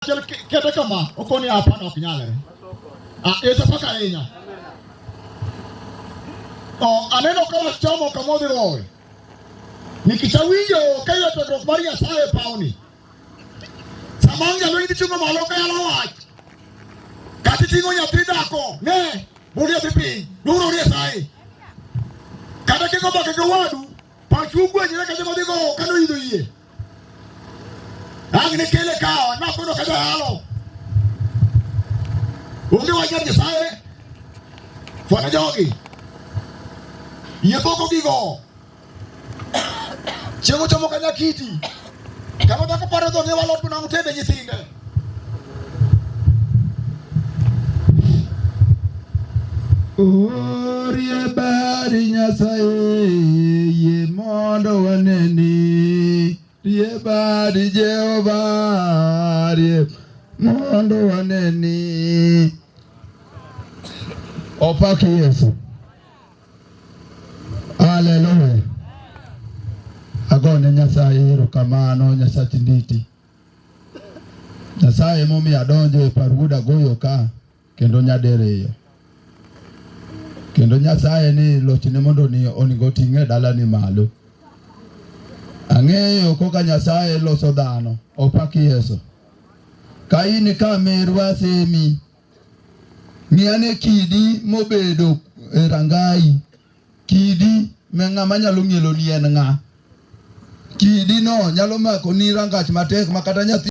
Kete kama okoni hapa na kinyale. Esa paka lenya. Aneno kama chamo kamodhi roe. Nikitawinjo kayo to dok Maria sae pauni. Samanga lo ndichunga maloka ya lawach. Kati tingo nyathi dhako, ne, bulia pipi, duro rie sae. Kada kingo bake gawadu, pachugwe nyere kaje modigo kano ido iye. Agne kele kawa, na kono kaje halo. Unge wajar sae. Fwana jogi. Iye boko gigo. Chengo chomo kanya kiti. Kama dako pare do ne walot na mutende nyithinde. Orie bari Nyasaye ye mondo waneni. Rie bari Jehova rie mondo waneni. Opaki Yesu. Hallelujah. Agone Nyasaye erokamano Nyasaye nditi. Nyasaye momi adonjo e paruda goyo ka kendo nyadereyo. Kendo Nyasaye ni lochne mondo ni onigo ting'e dala ni malo. Ang'eyo koka Nyasaye loso dhano. Opaki Yesu. Ka in ka merwa semi. Ng'iane kidi mobedo e rangai. Kidi me ng'ama nyalo ng'ielo ni en ng'a. Kidi no nyalo mako ni rangach matek makata nyathi